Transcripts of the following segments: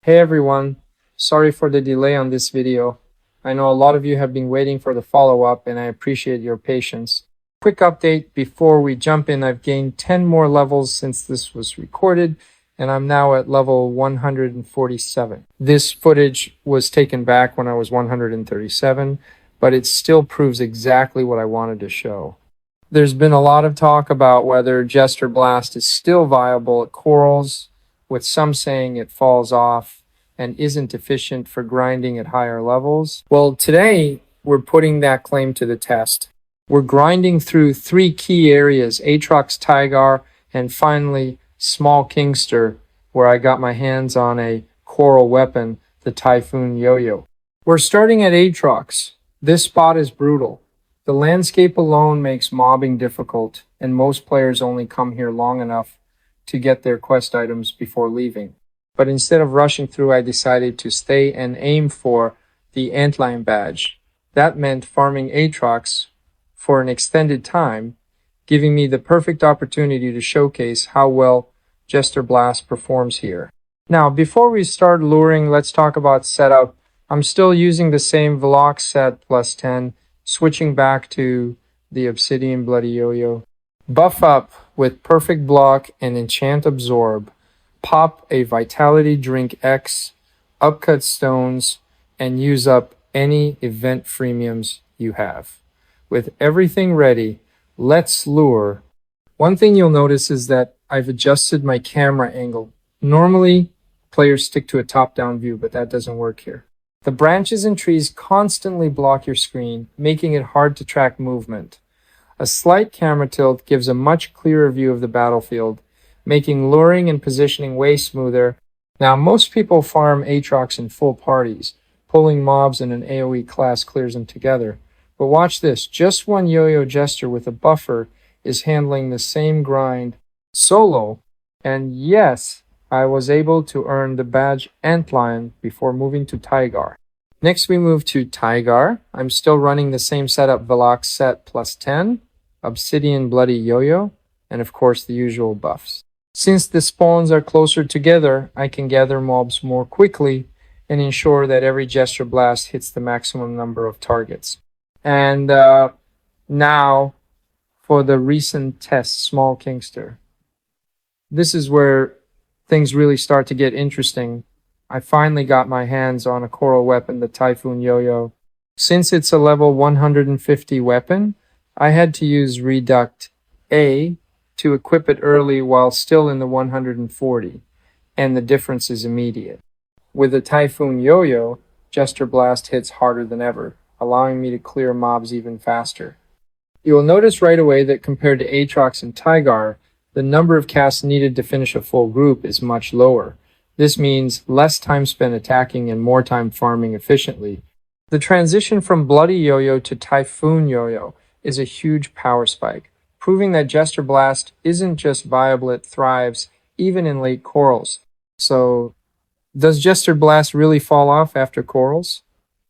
Hey everyone, sorry for the delay on this video. I know a lot of you have been waiting for the follow-up and I appreciate your patience. Quick update before we jump in, I've gained 10 more levels since this was recorded and I'm now at level 147. This footage was taken back when I was 137, but it still proves exactly what I wanted to show. There's been a lot of talk about whether Jester Blast is still viable at corals, with some saying it falls off and isn't efficient for grinding at higher levels. Well, today we're putting that claim to the test. We're grinding through three key areas, Atrox, Tigar, and finally Small Kingster, where I got my hands on a coral weapon, the Typhoon Yo-Yo. We're starting at Atrox. This spot is brutal. The landscape alone makes mobbing difficult, and most players only come here long enough to get their quest items before leaving. But instead of rushing through, I decided to stay and aim for the Antlion badge. That meant farming Atrox for an extended time, giving me the perfect opportunity to showcase how well Jester Blast performs here. Now, before we start luring, let's talk about setup. I'm still using the same Velox set plus 10, switching back to the Obsidian Bloody Yo-Yo. Buff up with Perfect Block and Enchant Absorb. Pop a Vitality Drink X, Upcut Stones, and use up any event freemiums you have. With everything ready, let's lure. One thing you'll notice is that I've adjusted my camera angle. Normally, players stick to a top-down view, but that doesn't work here. The branches and trees constantly block your screen, making it hard to track movement. A slight camera tilt gives a much clearer view of the battlefield, making luring and positioning way smoother. Now, most people farm Atrox in full parties. Pulling mobs in an AoE class clears them together. But watch this, just one Yoyo Jester with a buffer is handling the same grind solo. And yes, I was able to earn the badge Antlion before moving to Tigar. Next we move to Tigar. I'm still running the same setup, Velox set plus 10, Obsidian Bloody Yo-Yo, and of course the usual buffs. Since the spawns are closer together, I can gather mobs more quickly and ensure that every Jester Blast hits the maximum number of targets. And now for the recent test, Small Kingster. This is where things really start to get interesting. I finally got my hands on a coral weapon, the Typhoon Yo-Yo. Since it's a level 150 weapon, I had to use Reduc A to equip it early while still in the 140, and the difference is immediate. With the Typhoon Yo-Yo, Jester Blast hits harder than ever, allowing me to clear mobs even faster. You will notice right away that compared to Atrox and Tigar, the number of casts needed to finish a full group is much lower. This means less time spent attacking and more time farming efficiently. The transition from Bloody Yo-Yo to Typhoon Yo-Yo is a huge power spike, proving that Jester Blast isn't just viable, it thrives even in late corals. So, does Jester Blast really fall off after corals?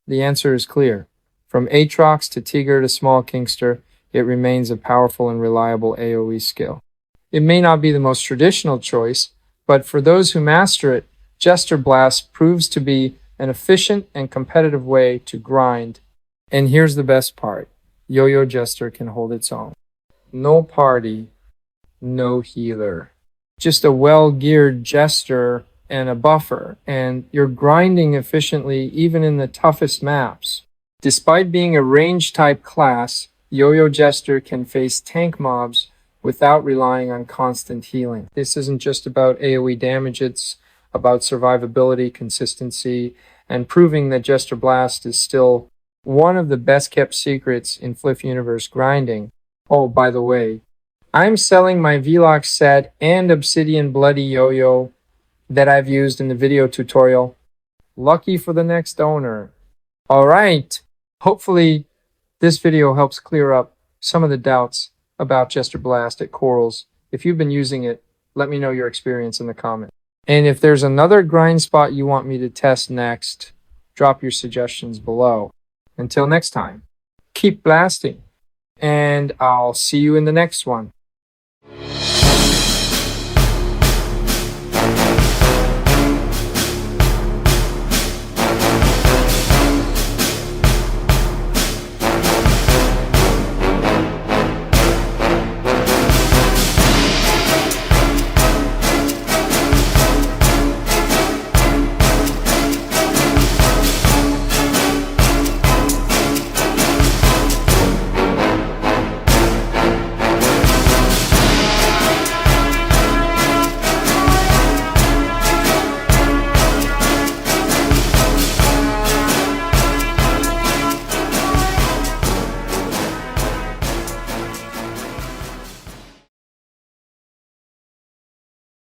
The answer is clear. From Atrox to Tigar to Small Kingster, it remains a powerful and reliable AoE skill. It may not be the most traditional choice, but for those who master it, Jester Blast proves to be an efficient and competitive way to grind. And here's the best part. Yoyo Jester can hold its own. No party, no healer. Just a well-geared Jester and a buffer, and you're grinding efficiently even in the toughest maps. Despite being a range-type class, Yoyo Jester can face tank mobs without relying on constant healing. This isn't just about AoE damage, it's about survivability, consistency, and proving that Jester Blast is still one of the best kept secrets in Flyff Universe grinding. Oh, by the way, I'm selling my Velox set and Obsidian Bloody Yo-Yo that I've used in the video tutorial. Lucky for the next owner. Alright, hopefully this video helps clear up some of the doubts about Jester Blast at corals. If you've been using it, let me know your experience in the comments. And if there's another grind spot you want me to test next, drop your suggestions below. Until next time, keep blasting, and I'll see you in the next one.